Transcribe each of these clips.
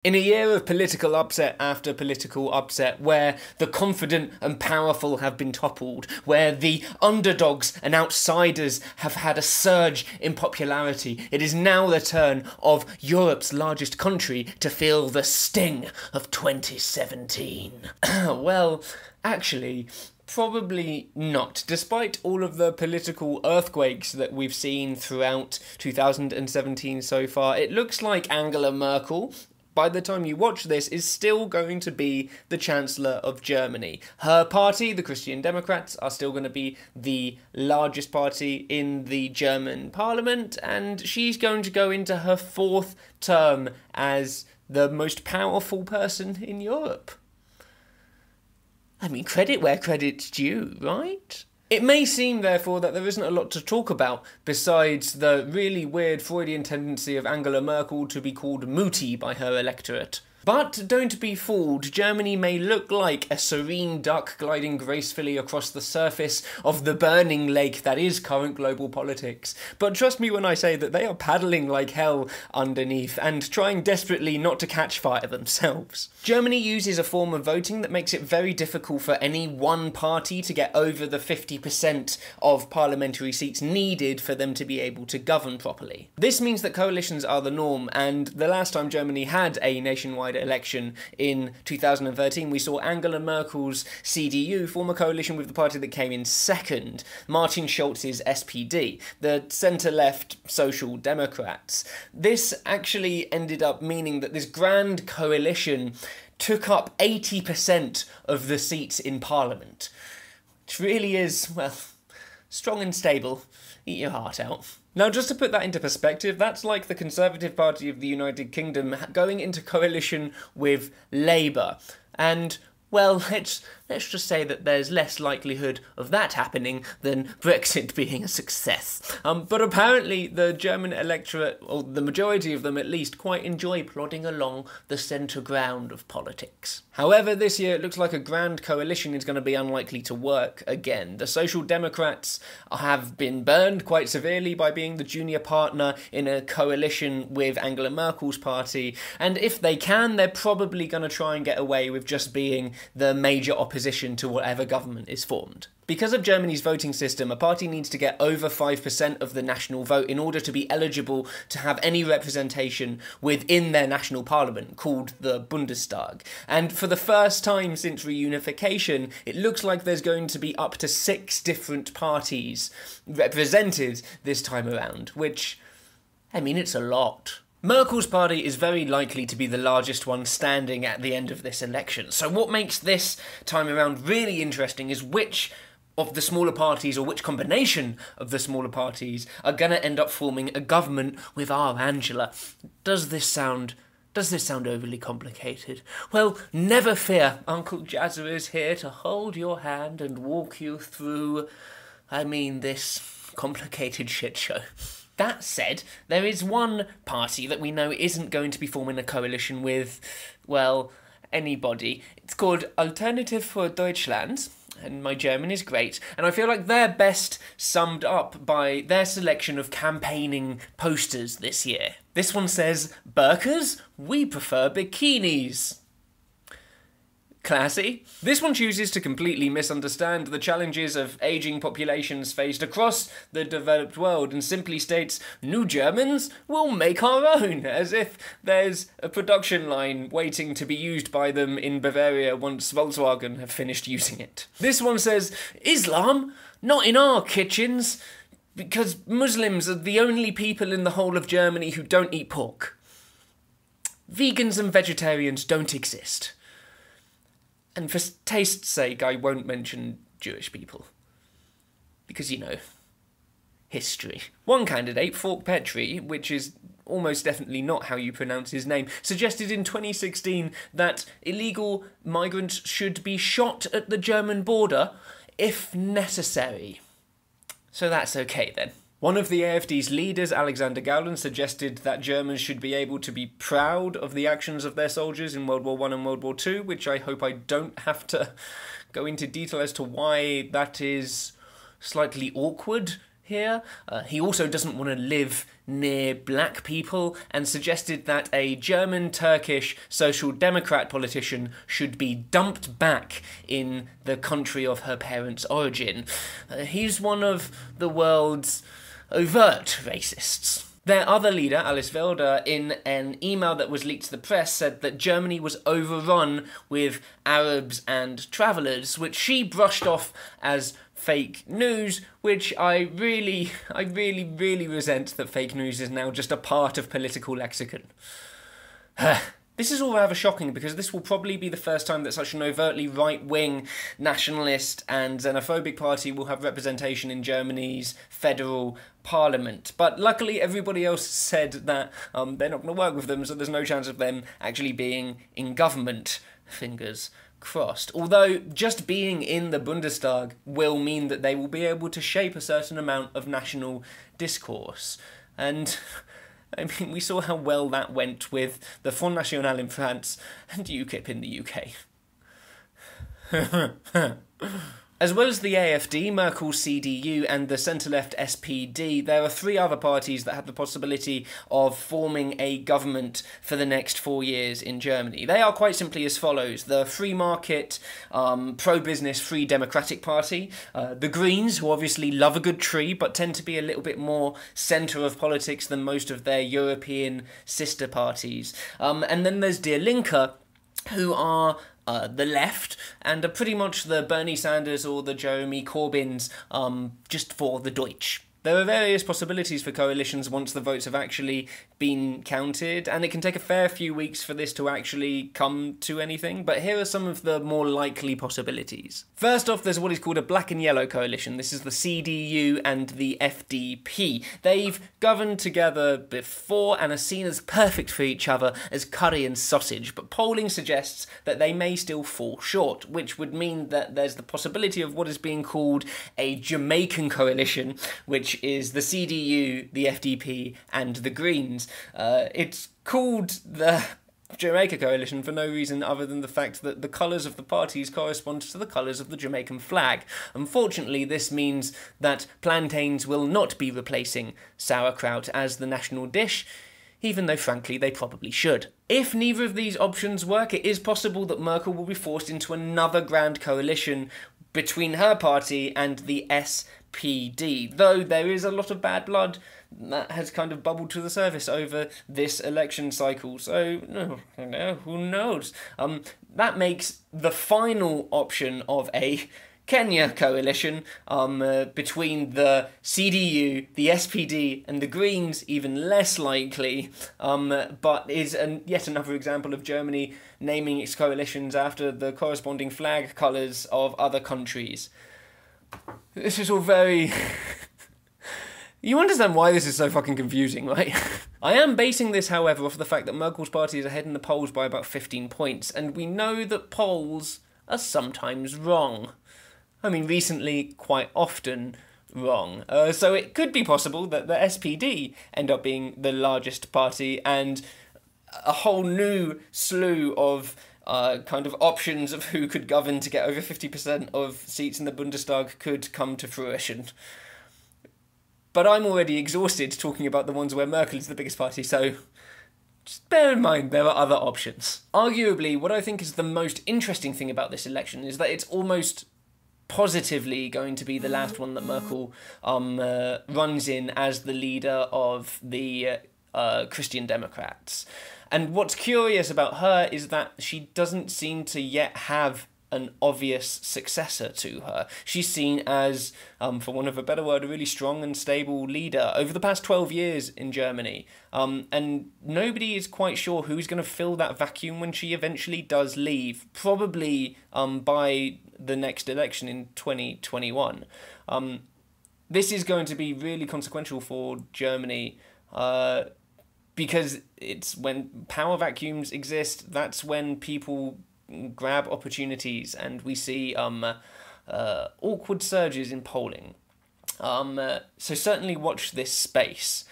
In a year of political upset after political upset, where the confident and powerful have been toppled, where the underdogs and outsiders have had a surge in popularity, it is now the turn of Europe's largest country to feel the sting of 2017. Well, actually, probably not. Despite all of the political earthquakes that we've seen throughout 2017 so far, it looks like Angela Merkel, by the time you watch this, is still going to be the Chancellor of Germany. Her party, the Christian Democrats, are still going to be the largest party in the German parliament, and she's going to go into her fourth term as the most powerful person in Europe. I mean, credit where credit's due, right? It may seem, therefore, that there isn't a lot to talk about besides the really weird Freudian tendency of Angela Merkel to be called Mooty by her electorate. But don't be fooled, Germany may look like a serene duck gliding gracefully across the surface of the burning lake that is current global politics. But trust me when I say that they are paddling like hell underneath and trying desperately not to catch fire themselves. Germany uses a form of voting that makes it very difficult for any one party to get over the 50% of parliamentary seats needed for them to be able to govern properly. This means that coalitions are the norm, and the last time Germany had a nationwide election in 2013, we saw Angela Merkel's CDU form a coalition with the party that came in second, Martin Schulz's SPD, the centre-left Social Democrats. This actually ended up meaning that this grand coalition took up 80% of the seats in Parliament, which really is, well, strong and stable. Eat your heart out. Now, just to put that into perspective, that's like the Conservative Party of the United Kingdom going into coalition with Labour. And, well, let's just say that there's less likelihood of that happening than Brexit being a success. But apparently the German electorate, or the majority of them at least, quite enjoy plodding along the centre ground of politics. However, this year it looks like a grand coalition is going to be unlikely to work again. The Social Democrats have been burned quite severely by being the junior partner in a coalition with Angela Merkel's party, and if they can, they're probably going to try and get away with just being the major opposition to whatever government is formed. Because of Germany's voting system, a party needs to get over 5% of the national vote in order to be eligible to have any representation within their national parliament, called the Bundestag. And for the first time since reunification, it looks like there's going to be up to 6 different parties represented this time around, which, I mean, it's a lot. Merkel's party is very likely to be the largest one standing at the end of this election. So what makes this time around really interesting is which of the smaller parties, or which combination of the smaller parties, are going to end up forming a government with our Angela. Does this sound overly complicated? Well, never fear. Uncle Jazza is here to hold your hand and walk you through, this complicated shit show. That said, there is one party that we know isn't going to be forming a coalition with, well, anybody. It's called Alternative for Deutchland, and my German is great, and I feel like they're best summed up by their selection of campaigning posters this year. This one says, "Burkas? We prefer bikinis." Classy. This one chooses to completely misunderstand the challenges of ageing populations faced across the developed world and simply states, "New Germans will make our own," as if there's a production line waiting to be used by them in Bavaria once Volkswagen have finished using it. This one says, "Islam? Not in our kitchens, because Muslims are the only people in the whole of Germany who don't eat pork. Vegans and vegetarians don't exist. And for taste's sake, I won't mention Jewish people. Because, history." One candidate, Falk Petri, which is almost definitely not how you pronounce his name, suggested in 2016 that illegal migrants should be shot at the German border if necessary. So that's okay then. One of the AfD's leaders, Alexander Gauland, suggested that Germans should be able to be proud of the actions of their soldiers in World War I and World War II, which I hope I don't have to go into detail as to why that is slightly awkward here. He also doesn't want to live near black people and suggested that a German-Turkish social democrat politician should be dumped back in the country of her parents' origin. He's one of the world's overt racists. Their other leader, Alice Welder, in an email that was leaked to the press, said that Germany was overrun with Arabs and travellers, which she brushed off as fake news, which I really resent that fake news is now just a part of political lexicon. This is all rather shocking because this will probably be the first time that such an overtly right-wing, nationalist and xenophobic party will have representation in Germany's federal parliament. But luckily everybody else said that they're not going to work with them, so there's no chance of them actually being in government. Fingers crossed. Although just being in the Bundestag will mean that they will be able to shape a certain amount of national discourse. And I mean, we saw how well that went with the Front National in France and UKIP in the UK. As well as the AfD, Merkel's CDU and the centre-left SPD, there are three other parties that have the possibility of forming a government for the next 4 years in Germany. They are quite simply as follows: the Free Market, pro-business Free Democratic Party, the Greens, who obviously love a good tree but tend to be a little bit more centre of politics than most of their European sister parties, and then there's Die Linke, who are the left, and are pretty much the Bernie Sanders or the Jeremy Corbyns, just for the Deutsch. There are various possibilities for coalitions once the votes have actually been counted, and it can take a fair few weeks for this to actually come to anything, but here are some of the more likely possibilities. First off, there's what is called a black and yellow coalition. This is the CDU and the FDP. They've governed together before and are seen as perfect for each other as curry and sausage, but polling suggests that they may still fall short, which would mean that there's the possibility of what is being called a Jamaican coalition, which is the CDU, the FDP, and the Greens. It's called the Jamaica Coalition for no reason other than the fact that the colours of the parties correspond to the colours of the Jamaican flag. Unfortunately, this means that plantains will not be replacing sauerkraut as the national dish, even though frankly they probably should. If neither of these options work, it is possible that Merkel will be forced into another grand coalition between her party and the SPD, though there is a lot of bad blood that has kind of bubbled to the surface over this election cycle, so who knows? That makes the final option of a Kenya coalition between the CDU, the SPD and the Greens even less likely, but is yet another example of Germany naming its coalitions after the corresponding flag colours of other countries. This is all very... You understand why this is so fucking confusing, right? I am basing this, however, off the fact that Merkel's party is ahead in the polls by about 15 points, and we know that polls are sometimes wrong. I mean, recently, quite often wrong. So it could be possible that the SPD end up being the largest party, and a whole new slew of kind of options of who could govern to get over 50% of seats in the Bundestag could come to fruition. But I'm already exhausted talking about the ones where Merkel is the biggest party, so just bear in mind there are other options. Arguably, what I think is the most interesting thing about this election is that it's almost positively going to be the last one that Merkel runs in as the leader of the Christian Democrats. And what's curious about her is that she doesn't seem to yet have an obvious successor to her. She's seen as, for want of a better word, a really strong and stable leader over the past 12 years in Germany. And nobody is quite sure who's going to fill that vacuum when she eventually does leave, probably by the next election in 2021. This is going to be really consequential for Germany, because it's when power vacuums exist, that's when people grab opportunities, and we see awkward surges in polling. So certainly watch this space,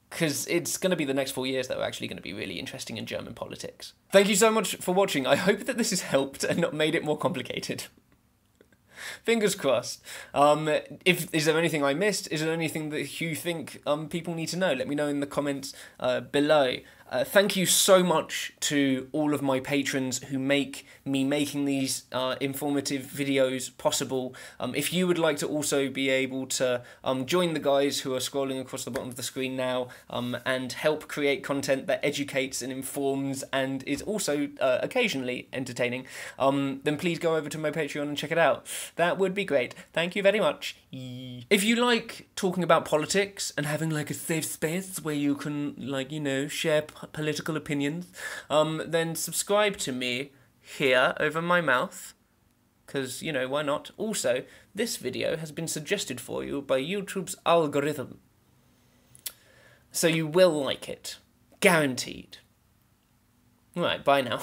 because it's going to be the next 4 years that are actually going to be really interesting in German politics. Thank you so much for watching. I hope that this has helped and not made it more complicated. Fingers crossed. Is there anything I missed? Is there anything that you think people need to know? Let me know in the comments below. Thank you so much to all of my patrons who make me making these informative videos possible. If you would like to also be able to join the guys who are scrolling across the bottom of the screen now and help create content that educates and informs and is also occasionally entertaining, then please go over to my Patreon and check it out. That would be great. Thank you very much. If you like talking about politics and having like a safe space where you can, like, you know, share political opinions, then subscribe to me here over my mouth, because, you know, why not? Also, this video has been suggested for you by YouTube's algorithm, so you will like it. Guaranteed. Right, bye now.